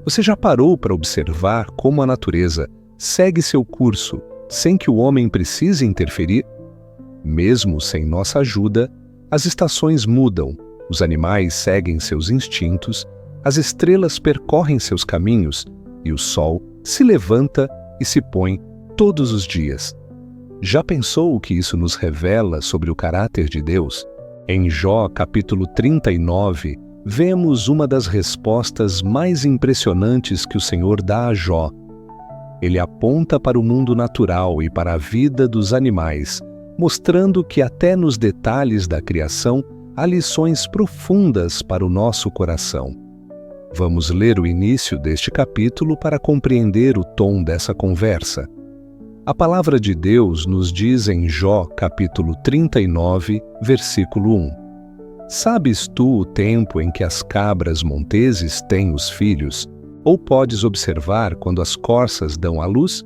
Você já parou para observar como a natureza segue seu curso sem que o homem precise interferir? Mesmo sem nossa ajuda, as estações mudam, os animais seguem seus instintos, as estrelas percorrem seus caminhos e o sol se levanta e se põe todos os dias. Já pensou o que isso nos revela sobre o caráter de Deus? Em Jó, capítulo 39, vemos uma das respostas mais impressionantes que o Senhor dá a Jó. Ele aponta para o mundo natural e para a vida dos animais, mostrando que até nos detalhes da criação há lições profundas para o nosso coração. Vamos ler o início deste capítulo para compreender o tom dessa conversa. A palavra de Deus nos diz em Jó, capítulo 39, versículo 1. Sabes tu o tempo em que as cabras monteses têm os filhos? Ou podes observar quando as corças dão à luz?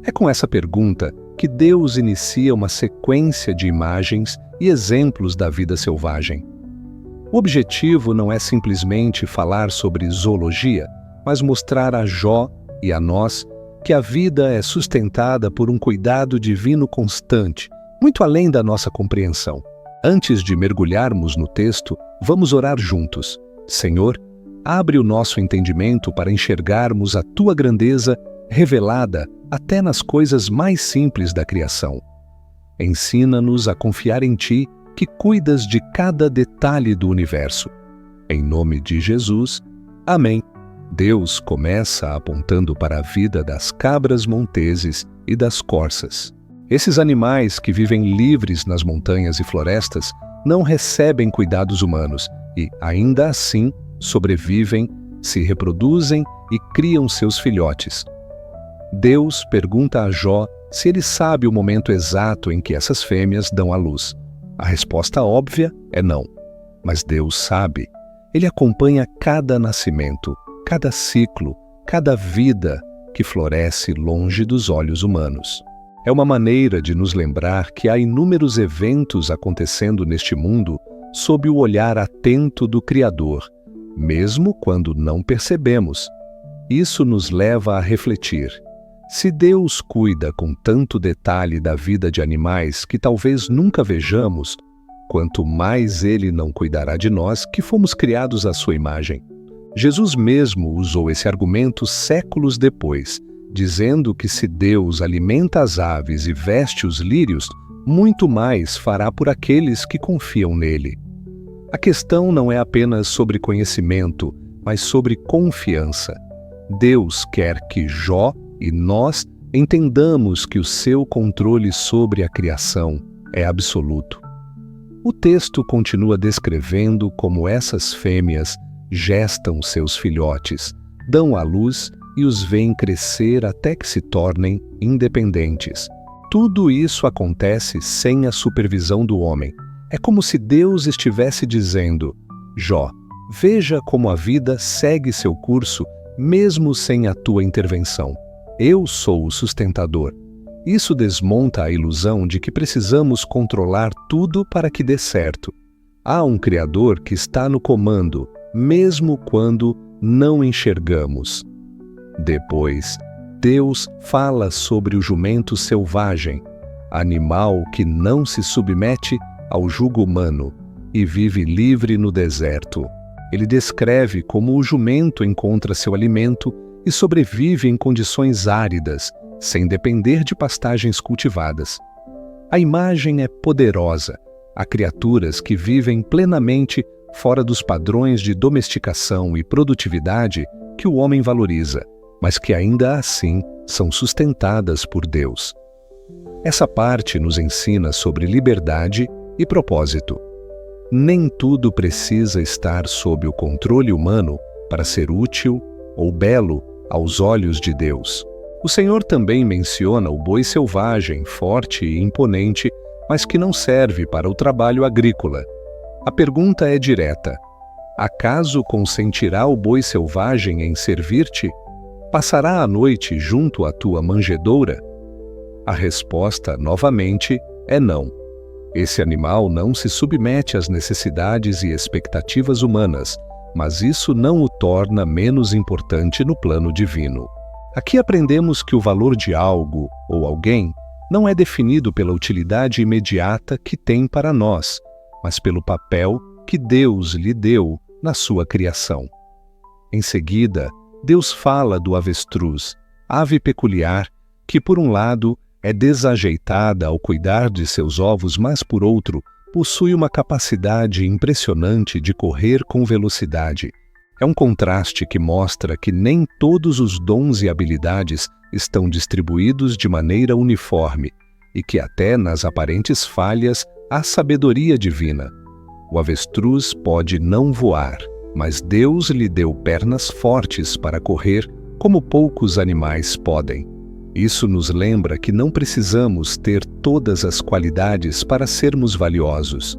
É com essa pergunta que Deus inicia uma sequência de imagens e exemplos da vida selvagem. O objetivo não é simplesmente falar sobre zoologia, mas mostrar a Jó e a nós que a vida é sustentada por um cuidado divino constante, muito além da nossa compreensão. Antes de mergulharmos no texto, vamos orar juntos. Senhor, abre o nosso entendimento para enxergarmos a Tua grandeza revelada até nas coisas mais simples da criação. Ensina-nos a confiar em Ti, que cuidas de cada detalhe do universo. Em nome de Jesus, amém. Deus começa apontando para a vida das cabras monteses e das corças. Esses animais que vivem livres nas montanhas e florestas não recebem cuidados humanos e, ainda assim, sobrevivem, se reproduzem e criam seus filhotes. Deus pergunta a Jó se ele sabe o momento exato em que essas fêmeas dão à luz. A resposta óbvia é não, mas Deus sabe. Ele acompanha cada nascimento, cada ciclo, cada vida que floresce longe dos olhos humanos. É uma maneira de nos lembrar que há inúmeros eventos acontecendo neste mundo sob o olhar atento do Criador, mesmo quando não percebemos. Isso nos leva a refletir. Se Deus cuida com tanto detalhe da vida de animais que talvez nunca vejamos, quanto mais Ele não cuidará de nós que fomos criados à sua imagem. Jesus mesmo usou esse argumento séculos depois, dizendo que se Deus alimenta as aves e veste os lírios, muito mais fará por aqueles que confiam nele. A questão não é apenas sobre conhecimento, mas sobre confiança. Deus quer que Jó e nós entendamos que o seu controle sobre a criação é absoluto. O texto continua descrevendo como essas fêmeas gestam seus filhotes, dão à luz e os veem crescer até que se tornem independentes. Tudo isso acontece sem a supervisão do homem. É como se Deus estivesse dizendo: Jó, veja como a vida segue seu curso mesmo sem a tua intervenção. Eu sou o sustentador. Isso desmonta a ilusão de que precisamos controlar tudo para que dê certo. Há um Criador que está no comando, mesmo quando não enxergamos. Depois, Deus fala sobre o jumento selvagem, animal que não se submete ao jugo humano e vive livre no deserto. Ele descreve como o jumento encontra seu alimento e sobrevive em condições áridas, sem depender de pastagens cultivadas. A imagem é poderosa. Há criaturas que vivem plenamente fora dos padrões de domesticação e produtividade que o homem valoriza, mas que ainda assim são sustentadas por Deus. Essa parte nos ensina sobre liberdade e propósito. Nem tudo precisa estar sob o controle humano para ser útil ou belo aos olhos de Deus. O Senhor também menciona o boi selvagem, forte e imponente, mas que não serve para o trabalho agrícola. A pergunta é direta: acaso consentirá o boi selvagem em servir-te? Passará a noite junto à tua manjedoura? A resposta, novamente, é não. Esse animal não se submete às necessidades e expectativas humanas, mas isso não o torna menos importante no plano divino. Aqui aprendemos que o valor de algo ou alguém não é definido pela utilidade imediata que tem para nós, mas pelo papel que Deus lhe deu na sua criação. Em seguida, Deus fala do avestruz, ave peculiar, que por um lado é desajeitada ao cuidar de seus ovos, mas por outro possui uma capacidade impressionante de correr com velocidade. É um contraste que mostra que nem todos os dons e habilidades estão distribuídos de maneira uniforme e que até nas aparentes falhas há sabedoria divina. O avestruz pode não voar, mas Deus lhe deu pernas fortes para correr como poucos animais podem. Isso nos lembra que não precisamos ter todas as qualidades para sermos valiosos.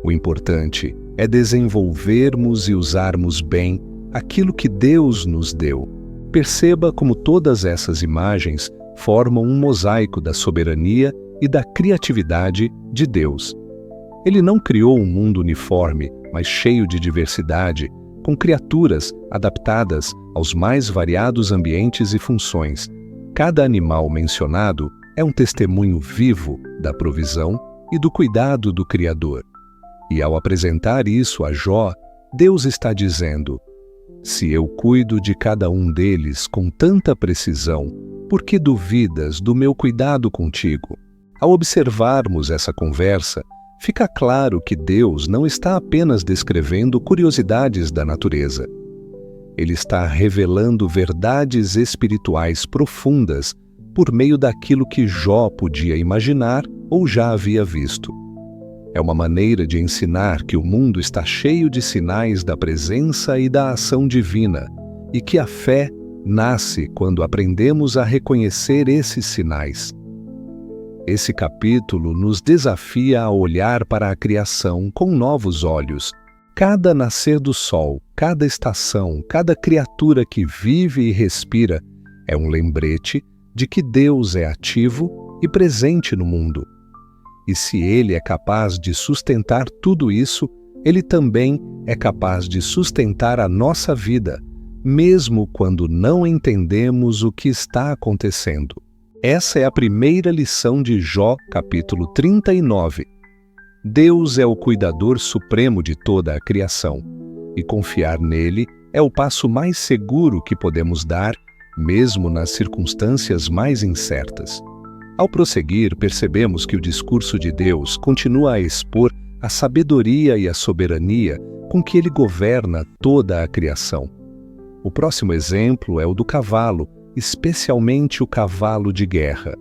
O importante é desenvolvermos e usarmos bem aquilo que Deus nos deu. Perceba como todas essas imagens formam um mosaico da soberania e da criatividade de Deus. Ele não criou um mundo uniforme, mas cheio de diversidade, com criaturas adaptadas aos mais variados ambientes e funções. Cada animal mencionado é um testemunho vivo da provisão e do cuidado do Criador. E ao apresentar isso a Jó, Deus está dizendo: se eu cuido de cada um deles com tanta precisão, por que duvidas do meu cuidado contigo? Ao observarmos essa conversa, fica claro que Deus não está apenas descrevendo curiosidades da natureza. Ele está revelando verdades espirituais profundas por meio daquilo que Jó podia imaginar ou já havia visto. É uma maneira de ensinar que o mundo está cheio de sinais da presença e da ação divina, e que a fé nasce quando aprendemos a reconhecer esses sinais. Esse capítulo nos desafia a olhar para a criação com novos olhos. Cada nascer do sol, cada estação, cada criatura que vive e respira é um lembrete de que Deus é ativo e presente no mundo. E se Ele é capaz de sustentar tudo isso, Ele também é capaz de sustentar a nossa vida, mesmo quando não entendemos o que está acontecendo. Essa é a primeira lição de Jó, capítulo 39. Deus é o cuidador supremo de toda a criação, e confiar nele é o passo mais seguro que podemos dar, mesmo nas circunstâncias mais incertas. Ao prosseguir, percebemos que o discurso de Deus continua a expor a sabedoria e a soberania com que ele governa toda a criação. O próximo exemplo é o do cavalo, especialmente o cavalo de guerra.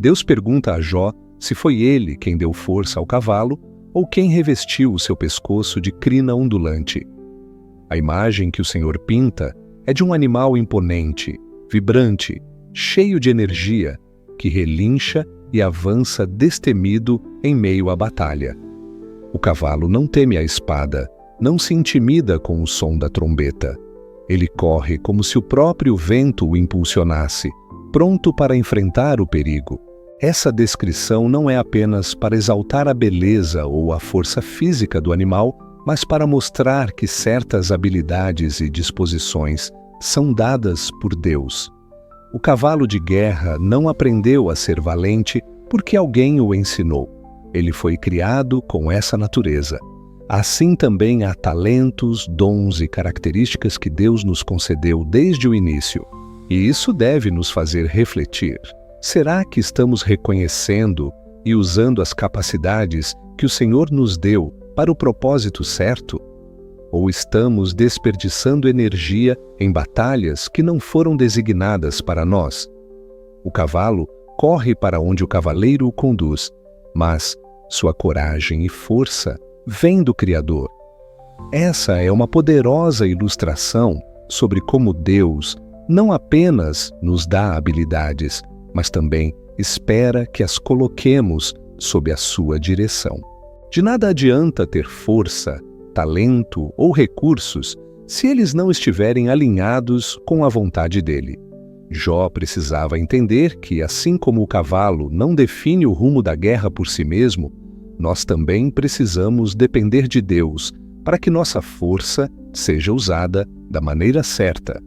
Deus pergunta a Jó se foi ele quem deu força ao cavalo ou quem revestiu o seu pescoço de crina ondulante. A imagem que o Senhor pinta é de um animal imponente, vibrante, cheio de energia, que relincha e avança destemido em meio à batalha. O cavalo não teme a espada, não se intimida com o som da trombeta. Ele corre como se o próprio vento o impulsionasse, pronto para enfrentar o perigo. Essa descrição não é apenas para exaltar a beleza ou a força física do animal, mas para mostrar que certas habilidades e disposições são dadas por Deus. O cavalo de guerra não aprendeu a ser valente porque alguém o ensinou. Ele foi criado com essa natureza. Assim também há talentos, dons e características que Deus nos concedeu desde o início. E isso deve nos fazer refletir. Será que estamos reconhecendo e usando as capacidades que o Senhor nos deu para o propósito certo? Ou estamos desperdiçando energia em batalhas que não foram designadas para nós? O cavalo corre para onde o cavaleiro o conduz, mas sua coragem e força vêm do Criador. Essa é uma poderosa ilustração sobre como Deus não apenas nos dá habilidades, mas também espera que as coloquemos sob a sua direção. De nada adianta ter força, talento ou recursos se eles não estiverem alinhados com a vontade dele. Jó precisava entender que, assim como o cavalo não define o rumo da guerra por si mesmo, nós também precisamos depender de Deus para que nossa força seja usada da maneira certa.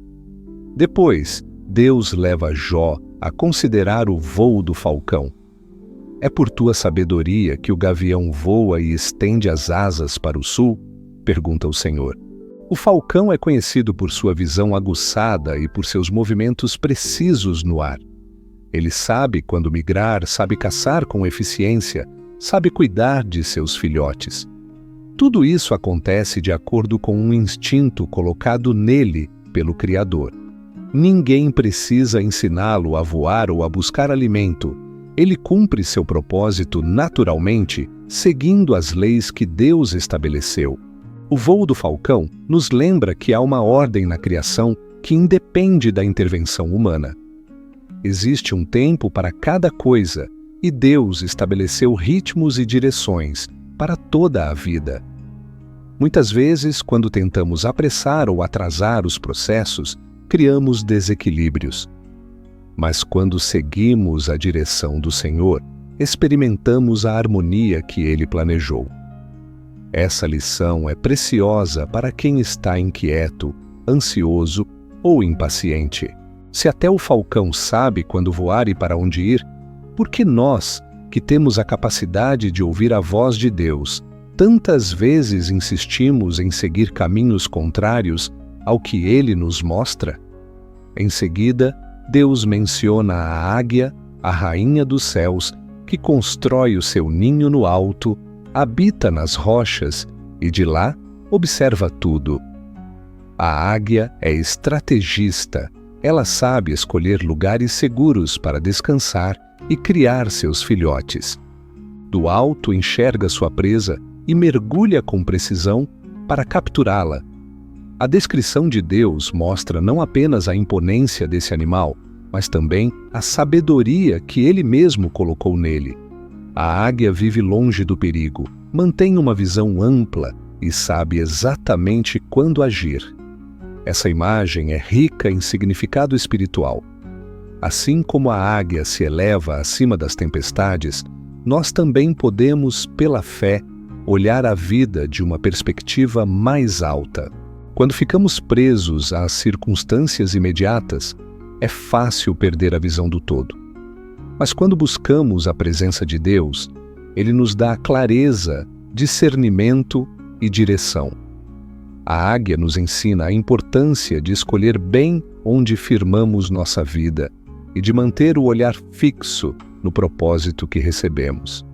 Depois, Deus leva Jó a considerar o voo do falcão. É por tua sabedoria que o gavião voa e estende as asas para o sul? Pergunta o Senhor. O falcão é conhecido por sua visão aguçada e por seus movimentos precisos no ar. Ele sabe quando migrar, sabe caçar com eficiência, sabe cuidar de seus filhotes. Tudo isso acontece de acordo com um instinto colocado nele pelo Criador. Ninguém precisa ensiná-lo a voar ou a buscar alimento. Ele cumpre seu propósito naturalmente, seguindo as leis que Deus estabeleceu. O voo do falcão nos lembra que há uma ordem na criação que independe da intervenção humana. Existe um tempo para cada coisa, e Deus estabeleceu ritmos e direções para toda a vida. Muitas vezes, quando tentamos apressar ou atrasar os processos, criamos desequilíbrios. Mas quando seguimos a direção do Senhor, experimentamos a harmonia que Ele planejou. Essa lição é preciosa para quem está inquieto, ansioso ou impaciente. Se até o falcão sabe quando voar e para onde ir, por que nós, que temos a capacidade de ouvir a voz de Deus, tantas vezes insistimos em seguir caminhos contrários ao que Ele nos mostra? Em seguida, Deus menciona a águia, a rainha dos céus, que constrói o seu ninho no alto, habita nas rochas e de lá observa tudo. A águia é estrategista. Ela sabe escolher lugares seguros para descansar e criar seus filhotes. Do alto enxerga sua presa e mergulha com precisão para capturá-la. A descrição de Deus mostra não apenas a imponência desse animal, mas também a sabedoria que Ele mesmo colocou nele. A águia vive longe do perigo, mantém uma visão ampla e sabe exatamente quando agir. Essa imagem é rica em significado espiritual. Assim como a águia se eleva acima das tempestades, nós também podemos, pela fé, olhar a vida de uma perspectiva mais alta. Quando ficamos presos às circunstâncias imediatas, é fácil perder a visão do todo. Mas quando buscamos a presença de Deus, Ele nos dá clareza, discernimento e direção. A águia nos ensina a importância de escolher bem onde firmamos nossa vida e de manter o olhar fixo no propósito que recebemos.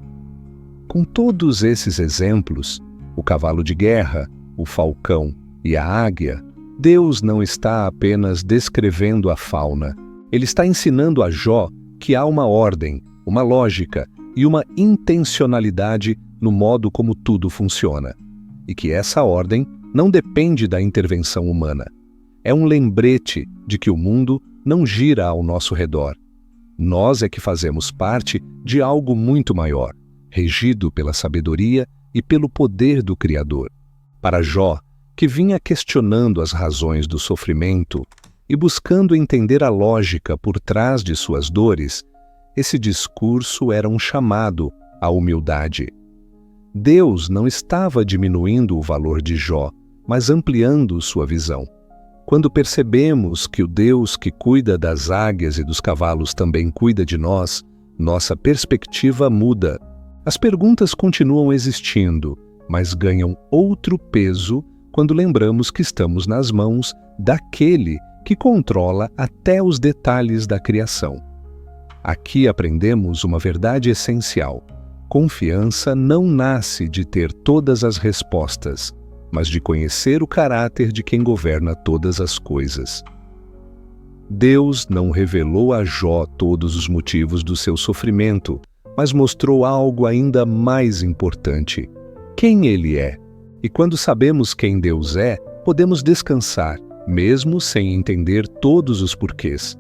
Com todos esses exemplos, o cavalo de guerra, o falcão e a águia, Deus não está apenas descrevendo a fauna. Ele está ensinando a Jó que há uma ordem, uma lógica e uma intencionalidade no modo como tudo funciona, e que essa ordem não depende da intervenção humana. É um lembrete de que o mundo não gira ao nosso redor. Nós é que fazemos parte de algo muito maior, regido pela sabedoria e pelo poder do Criador. Para Jó, que vinha questionando as razões do sofrimento e buscando entender a lógica por trás de suas dores, esse discurso era um chamado à humildade. Deus não estava diminuindo o valor de Jó, mas ampliando sua visão. Quando percebemos que o Deus que cuida das águias e dos cavalos também cuida de nós, nossa perspectiva muda. As perguntas continuam existindo, mas ganham outro peso quando lembramos que estamos nas mãos daquele que controla até os detalhes da criação. Aqui aprendemos uma verdade essencial. Confiança não nasce de ter todas as respostas, mas de conhecer o caráter de quem governa todas as coisas. Deus não revelou a Jó todos os motivos do seu sofrimento, mas mostrou algo ainda mais importante: quem Ele é. E quando sabemos quem Deus é, podemos descansar, mesmo sem entender todos os porquês.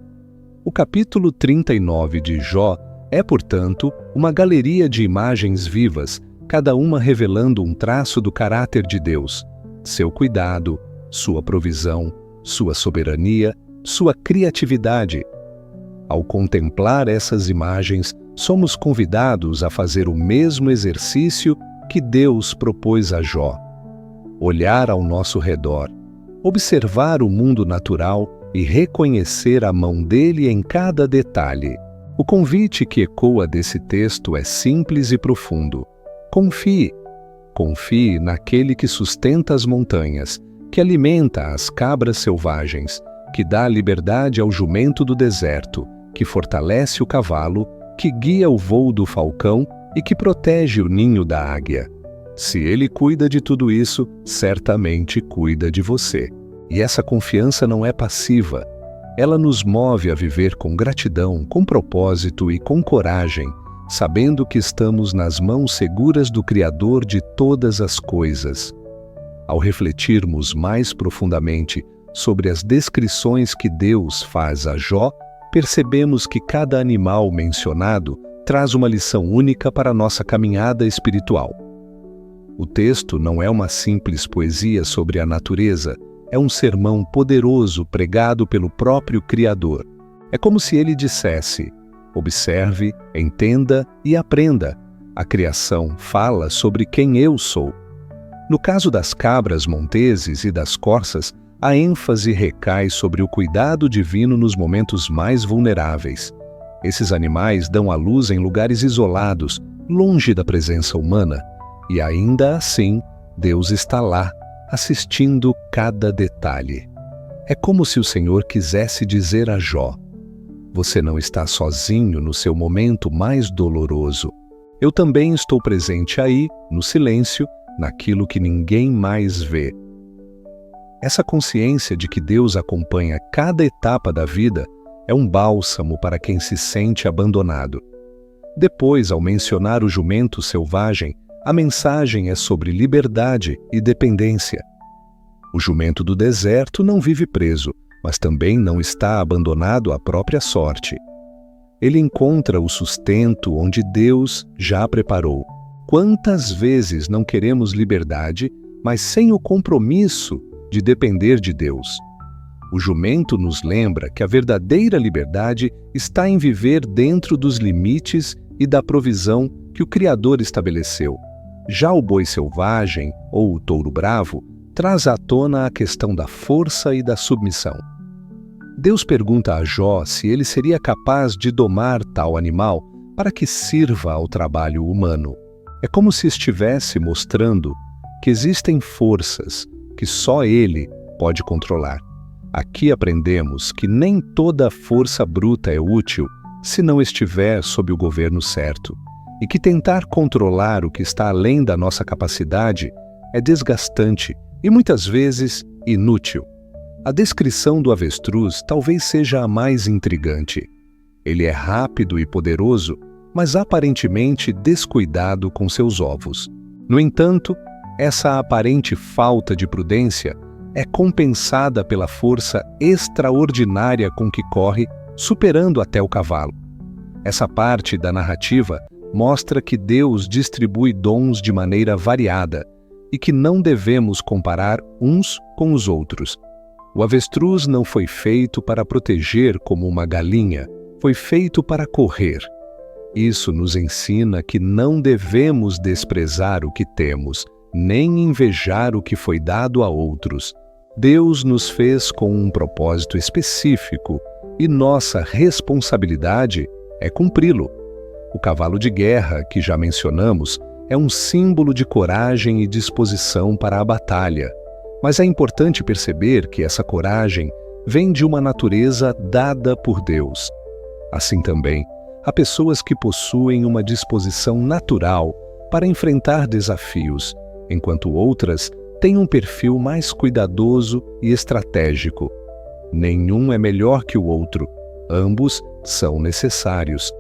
O capítulo 39 de Jó é, portanto, uma galeria de imagens vivas, cada uma revelando um traço do caráter de Deus, seu cuidado, sua provisão, sua soberania, sua criatividade. Ao contemplar essas imagens, somos convidados a fazer o mesmo exercício que Deus propôs a Jó. Olhar ao nosso redor observar o mundo natural e reconhecer a mão dele em cada detalhe. O convite que ecoa desse texto é simples e profundo. Confie. Confie naquele que sustenta as montanhas, que alimenta as cabras selvagens, que dá liberdade ao jumento do deserto, que fortalece o cavalo, que guia o voo do falcão e que protege o ninho da águia. Se ele cuida de tudo isso, certamente cuida de você. E essa confiança não é passiva. Ela nos move a viver com gratidão, com propósito e com coragem, sabendo que estamos nas mãos seguras do Criador de todas as coisas. Ao refletirmos mais profundamente sobre as descrições que Deus faz a Jó, percebemos que cada animal mencionado traz uma lição única para a nossa caminhada espiritual. O texto não é uma simples poesia sobre a natureza, é um sermão poderoso pregado pelo próprio Criador. É como se ele dissesse: observe, entenda e aprenda. A criação fala sobre quem eu sou. No caso das cabras monteses e das corças, a ênfase recai sobre o cuidado divino nos momentos mais vulneráveis. Esses animais dão à luz em lugares isolados, longe da presença humana, e ainda assim, Deus está lá, assistindo cada detalhe. É como se o Senhor quisesse dizer a Jó: você não está sozinho no seu momento mais doloroso. Eu também estou presente aí, no silêncio, naquilo que ninguém mais vê. Essa consciência de que Deus acompanha cada etapa da vida é um bálsamo para quem se sente abandonado. Depois, ao mencionar o jumento selvagem, a mensagem é sobre liberdade e dependência. O jumento do deserto não vive preso, mas também não está abandonado à própria sorte. Ele encontra o sustento onde Deus já preparou. Quantas vezes não queremos liberdade, mas sem o compromisso de depender de Deus? O jumento nos lembra que a verdadeira liberdade está em viver dentro dos limites e da provisão que o Criador estabeleceu. Já o boi selvagem, ou o touro bravo, traz à tona a questão da força e da submissão. Deus pergunta a Jó se ele seria capaz de domar tal animal para que sirva ao trabalho humano. É como se estivesse mostrando que existem forças que só ele pode controlar. Aqui aprendemos que nem toda força bruta é útil se não estiver sob o governo certo, e que tentar controlar o que está além da nossa capacidade é desgastante e muitas vezes inútil. A descrição do avestruz talvez seja a mais intrigante. Ele é rápido e poderoso, mas aparentemente descuidado com seus ovos. No entanto, essa aparente falta de prudência é compensada pela força extraordinária com que corre, superando até o cavalo. Essa parte da narrativa mostra que Deus distribui dons de maneira variada e que não devemos comparar uns com os outros. O avestruz não foi feito para proteger como uma galinha, foi feito para correr. Isso nos ensina que não devemos desprezar o que temos, nem invejar o que foi dado a outros. Deus nos fez com um propósito específico e nossa responsabilidade é cumpri-lo. O cavalo de guerra, que já mencionamos, é um símbolo de coragem e disposição para a batalha. Mas é importante perceber que essa coragem vem de uma natureza dada por Deus. Assim também, há pessoas que possuem uma disposição natural para enfrentar desafios, enquanto outras têm um perfil mais cuidadoso e estratégico. Nenhum é melhor que o outro, ambos são necessários.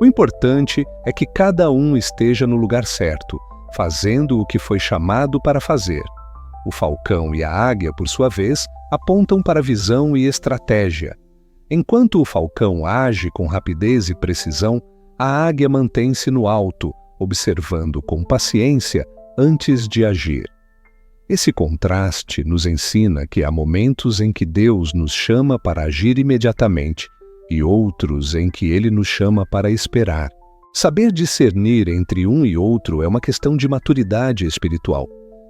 O importante é que cada um esteja no lugar certo, fazendo o que foi chamado para fazer. O falcão e a águia, por sua vez, apontam para visão e estratégia. Enquanto o falcão age com rapidez e precisão, a águia mantém-se no alto, observando com paciência antes de agir. Esse contraste nos ensina que há momentos em que Deus nos chama para agir imediatamente e outros em que Ele nos chama para esperar. Saber discernir entre um e outro é uma questão de maturidade espiritual.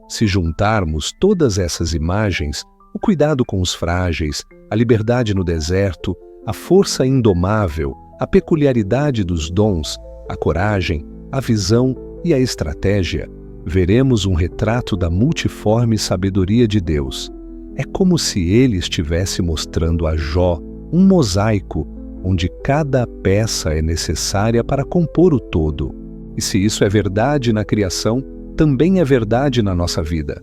Se juntarmos todas essas imagens, O cuidado com os frágeis, a liberdade no deserto, a força indomável, a peculiaridade dos dons, a coragem, a visão e a estratégia, veremos um retrato da multiforme sabedoria de Deus. É como se ele estivesse mostrando a Jó um mosaico onde cada peça é necessária para compor o todo. E se isso é verdade na criação, também é verdade na nossa vida.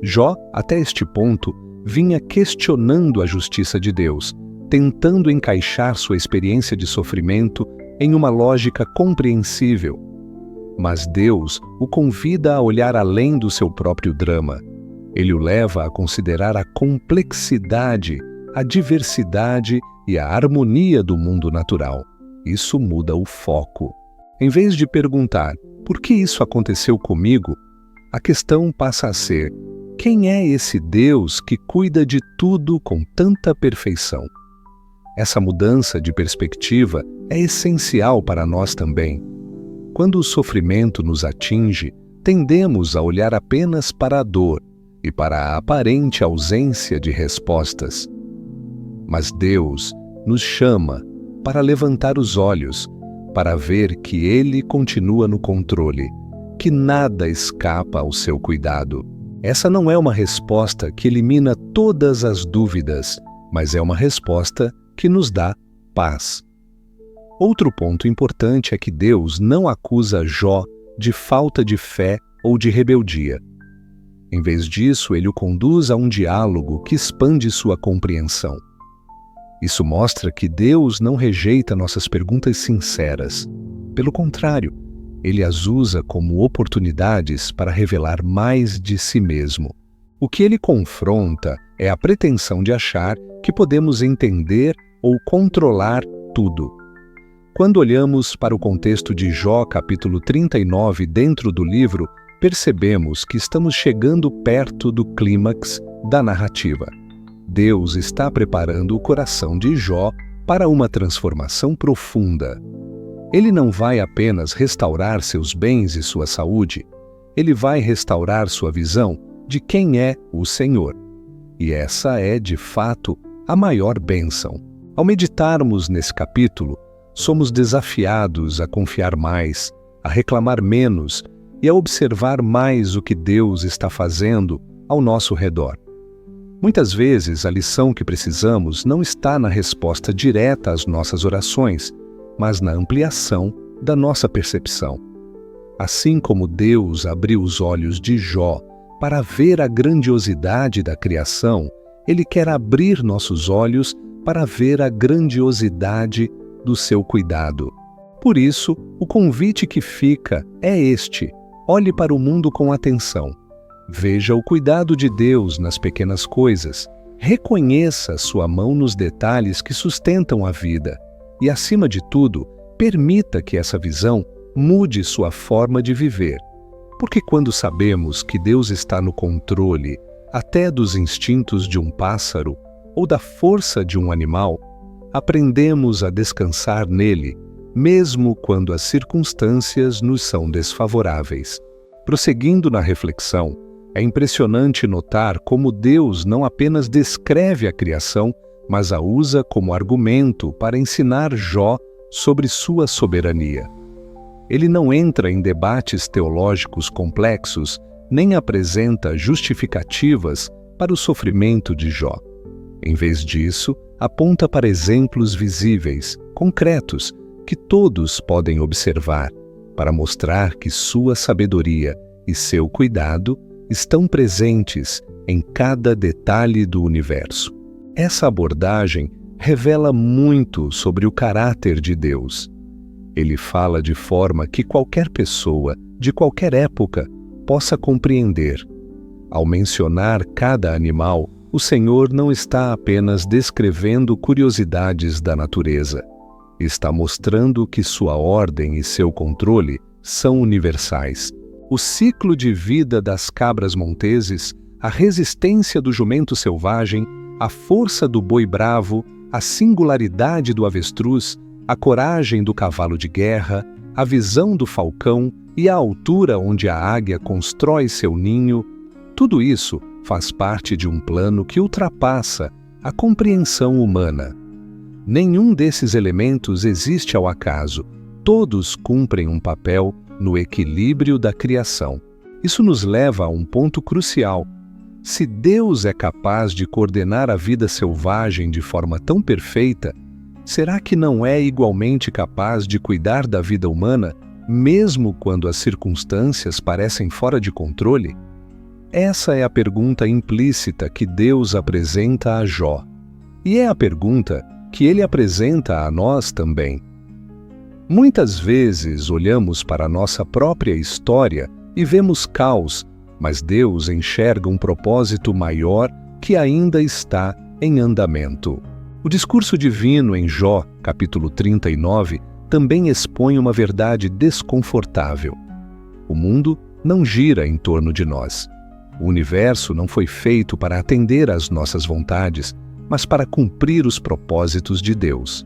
Jó, até este ponto, vinha questionando a justiça de Deus, tentando encaixar sua experiência de sofrimento em uma lógica compreensível. Mas Deus o convida a olhar além do seu próprio drama. Ele o leva a considerar a complexidade, a diversidade e a harmonia do mundo natural. Isso muda o foco. Em vez de perguntar, por que isso aconteceu comigo? A questão passa a ser, quem é esse Deus que cuida de tudo com tanta perfeição? Essa mudança de perspectiva é essencial para nós também. Quando o sofrimento nos atinge, tendemos a olhar apenas para a dor e para a aparente ausência de respostas. Mas Deus nos chama para levantar os olhos, para ver que Ele continua no controle, que nada escapa ao seu cuidado. Essa não é uma resposta que elimina todas as dúvidas, mas é uma resposta que nos dá paz. Outro ponto importante é que Deus não acusa Jó de falta de fé ou de rebeldia. Em vez disso, ele o conduz a um diálogo que expande sua compreensão. Isso mostra que Deus não rejeita nossas perguntas sinceras. Pelo contrário, ele as usa como oportunidades para revelar mais de si mesmo. O que ele confronta é a pretensão de achar que podemos entender ou controlar tudo. Quando olhamos para o contexto de Jó, capítulo 39, dentro do livro, percebemos que estamos chegando perto do clímax da narrativa. Deus está preparando o coração de Jó para uma transformação profunda. Ele não vai apenas restaurar seus bens e sua saúde, ele vai restaurar sua visão de quem é o Senhor. E essa é, de fato, a maior bênção. Ao meditarmos nesse capítulo, somos desafiados a confiar mais, a reclamar menos e a observar mais o que Deus está fazendo ao nosso redor. Muitas vezes, a lição que precisamos não está na resposta direta às nossas orações, mas na ampliação da nossa percepção. Assim como Deus abriu os olhos de Jó para ver a grandiosidade da criação, Ele quer abrir nossos olhos para ver a grandiosidade do seu cuidado. Por isso, o convite que fica é este: olhe para o mundo com atenção. Veja o cuidado de Deus nas pequenas coisas. Reconheça sua mão nos detalhes que sustentam a vida. E, acima de tudo, permita que essa visão mude sua forma de viver. Porque quando sabemos que Deus está no controle até dos instintos de um pássaro ou da força de um animal, aprendemos a descansar nele, mesmo quando as circunstâncias nos são desfavoráveis. Prosseguindo na reflexão, é impressionante notar como Deus não apenas descreve a criação, mas a usa como argumento para ensinar Jó sobre sua soberania. Ele não entra em debates teológicos complexos, nem apresenta justificativas para o sofrimento de Jó. Em vez disso, aponta para exemplos visíveis, concretos, que todos podem observar, para mostrar que sua sabedoria e seu cuidado estão presentes em cada detalhe do universo. Essa abordagem revela muito sobre o caráter de Deus. Ele fala de forma que qualquer pessoa, de qualquer época, possa compreender. Ao mencionar cada animal, o Senhor não está apenas descrevendo curiosidades da natureza. Está mostrando que sua ordem e seu controle são universais. O ciclo de vida das cabras monteses, a resistência do jumento selvagem, a força do boi bravo, a singularidade do avestruz, a coragem do cavalo de guerra, a visão do falcão e a altura onde a águia constrói seu ninho, tudo isso faz parte de um plano que ultrapassa a compreensão humana. Nenhum desses elementos existe ao acaso, todos cumprem um papel no equilíbrio da criação. Isso nos leva a um ponto crucial. Se Deus é capaz de coordenar a vida selvagem de forma tão perfeita, será que não é igualmente capaz de cuidar da vida humana, mesmo quando as circunstâncias parecem fora de controle? Essa é a pergunta implícita que Deus apresenta a Jó. E é a pergunta que ele apresenta a nós também. Muitas vezes olhamos para a nossa própria história e vemos caos, mas Deus enxerga um propósito maior que ainda está em andamento. O discurso divino em Jó, capítulo 39, também expõe uma verdade desconfortável. O mundo não gira em torno de nós. O universo não foi feito para atender às nossas vontades, mas para cumprir os propósitos de Deus.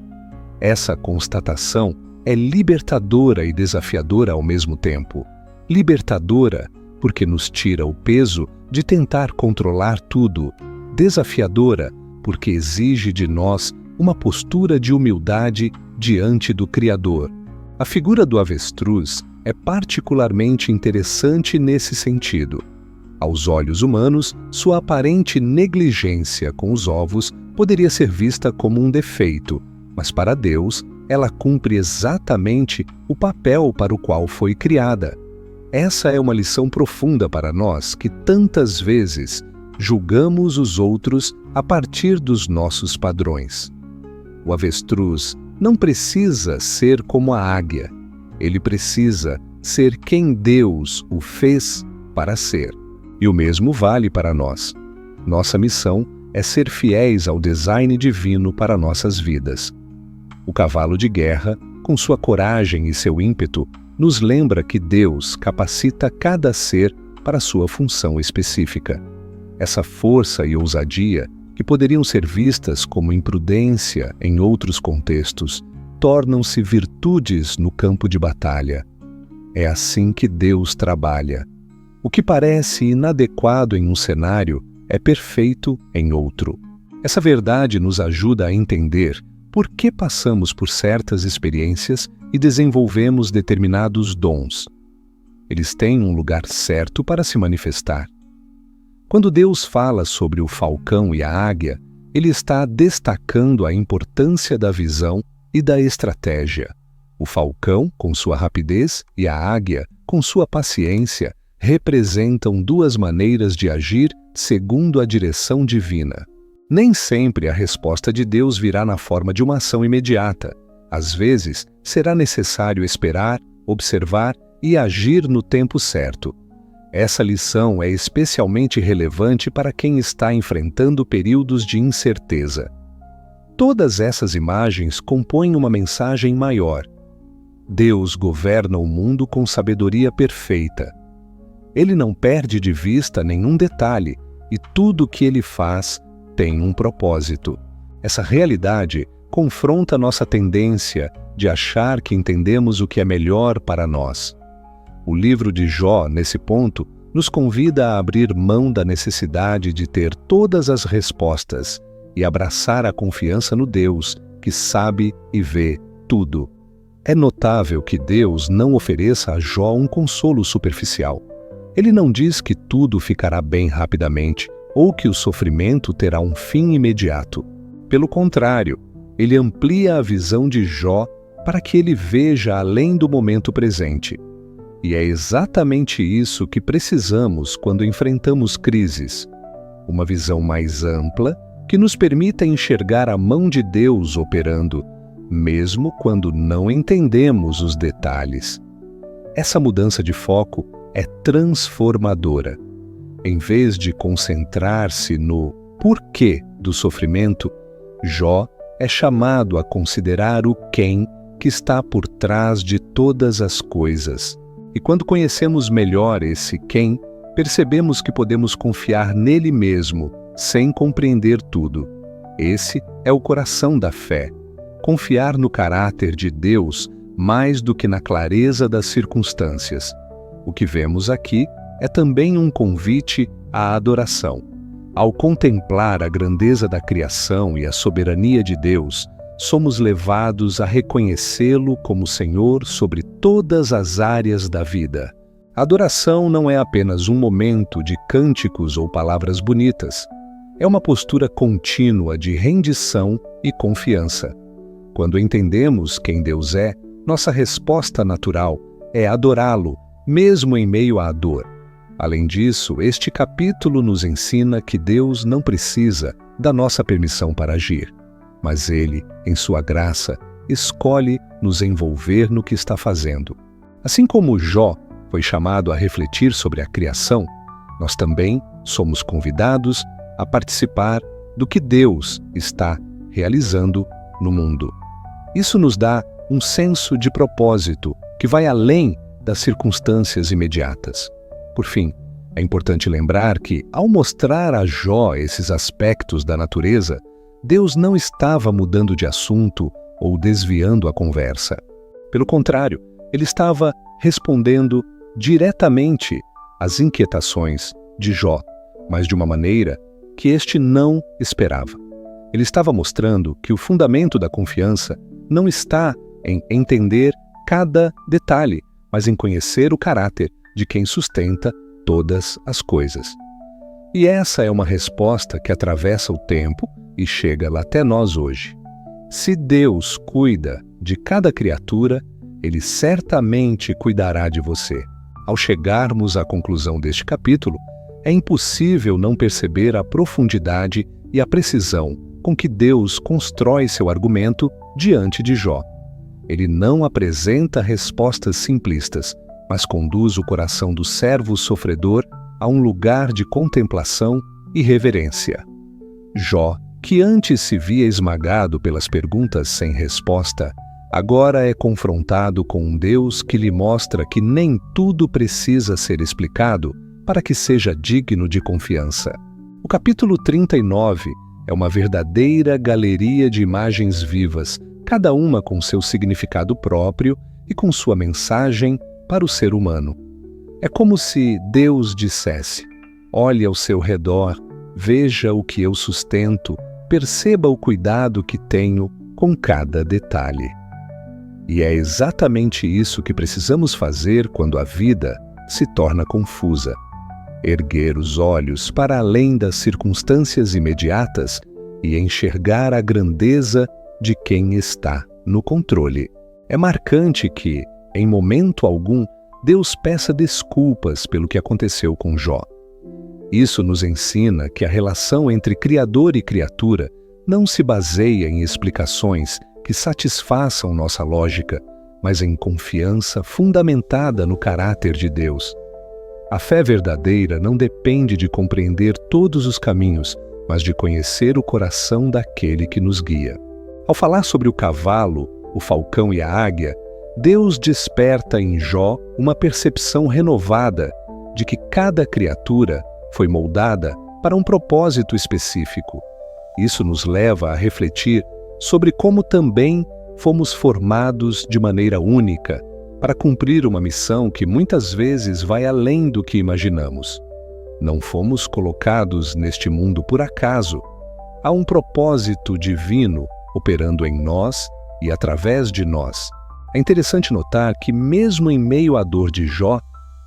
Essa constatação é libertadora e desafiadora ao mesmo tempo. Libertadora porque nos tira o peso de tentar controlar tudo. Desafiadora porque exige de nós uma postura de humildade diante do Criador. A figura do avestruz é particularmente interessante nesse sentido. Aos olhos humanos, sua aparente negligência com os ovos poderia ser vista como um defeito, mas para Deus, ela cumpre exatamente o papel para o qual foi criada. Essa é uma lição profunda para nós que tantas vezes julgamos os outros a partir dos nossos padrões. O avestruz não precisa ser como a águia. Ele precisa ser quem Deus o fez para ser. E o mesmo vale para nós. Nossa missão é ser fiéis ao design divino para nossas vidas. O cavalo de guerra, com sua coragem e seu ímpeto, nos lembra que Deus capacita cada ser para sua função específica. Essa força e ousadia, que poderiam ser vistas como imprudência em outros contextos, tornam-se virtudes no campo de batalha. É assim que Deus trabalha. O que parece inadequado em um cenário é perfeito em outro. Essa verdade nos ajuda a entender por que passamos por certas experiências e desenvolvemos determinados dons. Eles têm um lugar certo para se manifestar. Quando Deus fala sobre o falcão e a águia, ele está destacando a importância da visão e da estratégia. O falcão, com sua rapidez, e a águia, com sua paciência, representam duas maneiras de agir segundo a direção divina. Nem sempre a resposta de Deus virá na forma de uma ação imediata. Às vezes, será necessário esperar, observar e agir no tempo certo. Essa lição é especialmente relevante para quem está enfrentando períodos de incerteza. Todas essas imagens compõem uma mensagem maior. Deus governa o mundo com sabedoria perfeita. Ele não perde de vista nenhum detalhe, e tudo o que ele faz tem um propósito. Essa realidade confronta nossa tendência de achar que entendemos o que é melhor para nós. O livro de Jó, nesse ponto, nos convida a abrir mão da necessidade de ter todas as respostas e abraçar a confiança no Deus que sabe e vê tudo. É notável que Deus não ofereça a Jó um consolo superficial. Ele não diz que tudo ficará bem rapidamente ou que o sofrimento terá um fim imediato. Pelo contrário, ele amplia a visão de Jó para que ele veja além do momento presente. E é exatamente isso que precisamos quando enfrentamos crises. Uma visão mais ampla que nos permita enxergar a mão de Deus operando, mesmo quando não entendemos os detalhes. Essa mudança de foco é transformadora. Em vez de concentrar-se no porquê do sofrimento, Jó é chamado a considerar o quem que está por trás de todas as coisas. E quando conhecemos melhor esse quem, percebemos que podemos confiar nele mesmo, sem compreender tudo. Esse é o coração da fé. Confiar no caráter de Deus mais do que na clareza das circunstâncias. O que vemos aqui é também um convite a adoração. Ao contemplar a grandeza da criação e a soberania de Deus, somos levados a reconhecê-lo como Senhor sobre todas as áreas da vida. A adoração não é apenas um momento de cânticos ou palavras bonitas. É uma postura contínua de rendição e confiança. Quando entendemos quem Deus é, nossa resposta natural é adorá-lo, mesmo em meio à dor. Além disso, este capítulo nos ensina que Deus não precisa da nossa permissão para agir, mas Ele, em sua graça, escolhe nos envolver no que está fazendo. Assim como Jó foi chamado a refletir sobre a criação, nós também somos convidados a participar do que Deus está realizando no mundo. Isso nos dá um senso de propósito que vai além das circunstâncias imediatas. Por fim, é importante lembrar que, ao mostrar a Jó esses aspectos da natureza, Deus não estava mudando de assunto ou desviando a conversa. Pelo contrário, Ele estava respondendo diretamente às inquietações de Jó, mas de uma maneira que este não esperava. Ele estava mostrando que o fundamento da confiança não está em entender cada detalhe, mas em conhecer o caráter de quem sustenta todas as coisas. E essa é uma resposta que atravessa o tempo e chega lá até nós hoje. Se Deus cuida de cada criatura, Ele certamente cuidará de você. Ao chegarmos à conclusão deste capítulo, é impossível não perceber a profundidade e a precisão com que Deus constrói seu argumento diante de Jó. Ele não apresenta respostas simplistas, mas conduz o coração do servo sofredor a um lugar de contemplação e reverência. Jó, que antes se via esmagado pelas perguntas sem resposta, agora é confrontado com um Deus que lhe mostra que nem tudo precisa ser explicado para que seja digno de confiança. O capítulo 39 é uma verdadeira galeria de imagens vivas, cada uma com seu significado próprio e com sua mensagem para o ser humano. É como se Deus dissesse: olhe ao seu redor, veja o que eu sustento, perceba o cuidado que tenho com cada detalhe. E é exatamente isso que precisamos fazer quando a vida se torna confusa. Erguer os olhos para além das circunstâncias imediatas e enxergar a grandeza de quem está no controle. É marcante que, em momento algum, Deus peça desculpas pelo que aconteceu com Jó. Isso nos ensina que a relação entre Criador e criatura não se baseia em explicações que satisfaçam nossa lógica, mas em confiança fundamentada no caráter de Deus. A fé verdadeira não depende de compreender todos os caminhos, mas de conhecer o coração daquele que nos guia. Ao falar sobre o cavalo, o falcão e a águia, Deus desperta em Jó uma percepção renovada de que cada criatura foi moldada para um propósito específico. Isso nos leva a refletir sobre como também fomos formados de maneira única para cumprir uma missão que muitas vezes vai além do que imaginamos. Não fomos colocados neste mundo por acaso. Há um propósito divino operando em nós e através de nós. É interessante notar que, mesmo em meio à dor de Jó,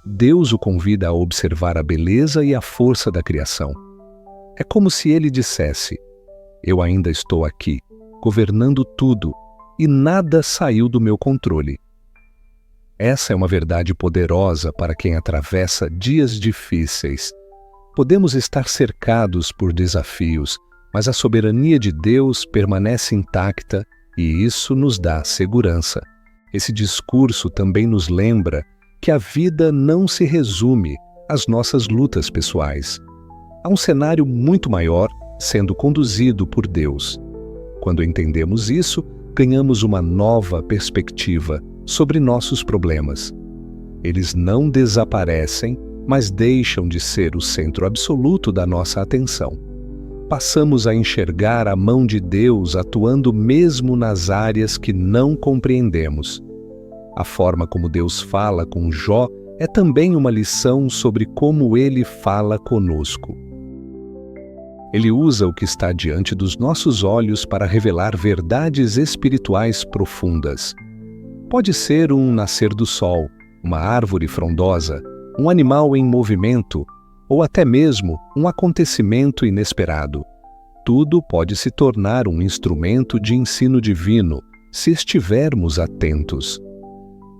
Deus o convida a observar a beleza e a força da criação. É como se ele dissesse: eu ainda estou aqui, governando tudo, e nada saiu do meu controle. Essa é uma verdade poderosa para quem atravessa dias difíceis. Podemos estar cercados por desafios, mas a soberania de Deus permanece intacta e isso nos dá segurança. Esse discurso também nos lembra que a vida não se resume às nossas lutas pessoais. Há um cenário muito maior sendo conduzido por Deus. Quando entendemos isso, ganhamos uma nova perspectiva sobre nossos problemas. Eles não desaparecem, mas deixam de ser o centro absoluto da nossa atenção. Passamos a enxergar a mão de Deus atuando mesmo nas áreas que não compreendemos. A forma como Deus fala com Jó é também uma lição sobre como Ele fala conosco. Ele usa o que está diante dos nossos olhos para revelar verdades espirituais profundas. Pode ser um nascer do sol, uma árvore frondosa, um animal em movimento, ou até mesmo um acontecimento inesperado. Tudo pode se tornar um instrumento de ensino divino, se estivermos atentos.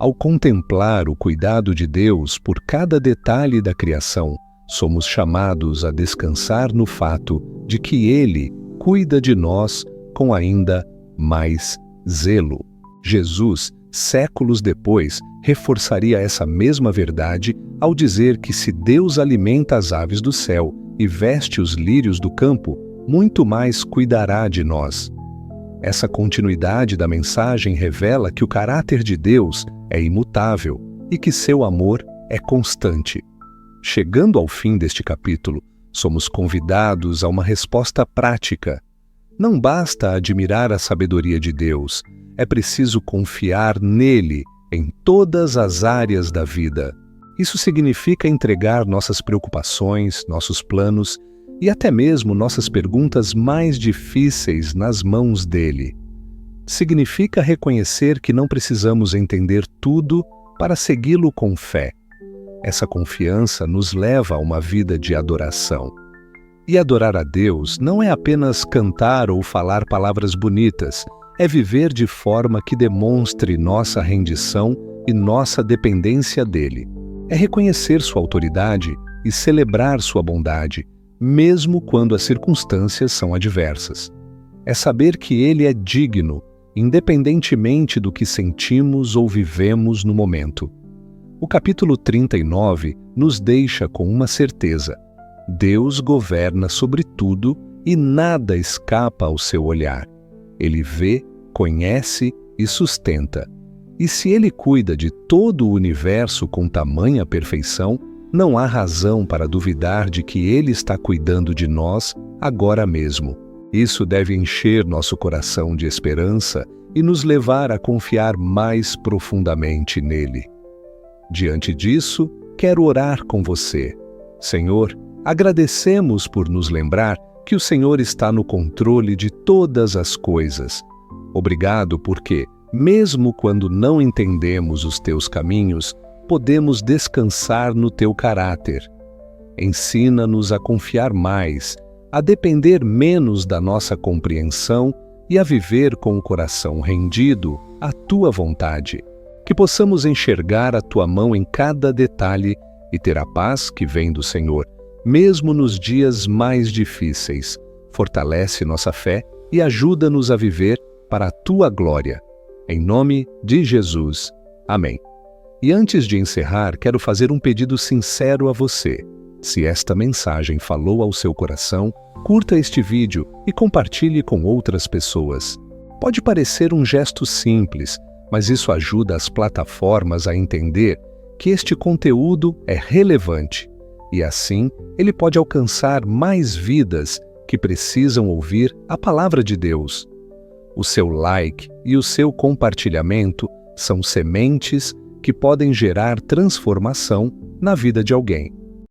Ao contemplar o cuidado de Deus por cada detalhe da criação, somos chamados a descansar no fato de que Ele cuida de nós com ainda mais zelo. Jesus, séculos depois, reforçaria essa mesma verdade ao dizer que se Deus alimenta as aves do céu e veste os lírios do campo, muito mais cuidará de nós. Essa continuidade da mensagem revela que o caráter de Deus é imutável e que seu amor é constante. Chegando ao fim deste capítulo, somos convidados a uma resposta prática. Não basta admirar a sabedoria de Deus, é preciso confiar nele em todas as áreas da vida. Isso significa entregar nossas preocupações, nossos planos e até mesmo nossas perguntas mais difíceis nas mãos dele. Significa reconhecer que não precisamos entender tudo para segui-lo com fé. Essa confiança nos leva a uma vida de adoração. E adorar a Deus não é apenas cantar ou falar palavras bonitas, é viver de forma que demonstre nossa rendição e nossa dependência dele. É reconhecer sua autoridade e celebrar sua bondade, mesmo quando as circunstâncias são adversas. É saber que ele é digno, independentemente do que sentimos ou vivemos no momento. O capítulo 39 nos deixa com uma certeza: Deus governa sobre tudo e nada escapa ao seu olhar. Ele vê, conhece e sustenta. E se ele cuida de todo o universo com tamanha perfeição, não há razão para duvidar de que ele está cuidando de nós agora mesmo. Isso deve encher nosso coração de esperança e nos levar a confiar mais profundamente nele. Diante disso, quero orar com você. Senhor, agradecemos por nos lembrar que o Senhor está no controle de todas as coisas. Obrigado porque, mesmo quando não entendemos os teus caminhos, podemos descansar no teu caráter. Ensina-nos a confiar mais, a depender menos da nossa compreensão e a viver com o coração rendido à tua vontade. Que possamos enxergar a tua mão em cada detalhe e ter a paz que vem do Senhor, mesmo nos dias mais difíceis. Fortalece nossa fé e ajuda-nos a viver para a tua glória. Em nome de Jesus. Amém. E antes de encerrar, quero fazer um pedido sincero a você. Se esta mensagem falou ao seu coração, curta este vídeo e compartilhe com outras pessoas. Pode parecer um gesto simples, mas isso ajuda as plataformas a entender que este conteúdo é relevante e, assim, ele pode alcançar mais vidas que precisam ouvir a palavra de Deus. O seu like e o seu compartilhamento são sementes que podem gerar transformação na vida de alguém.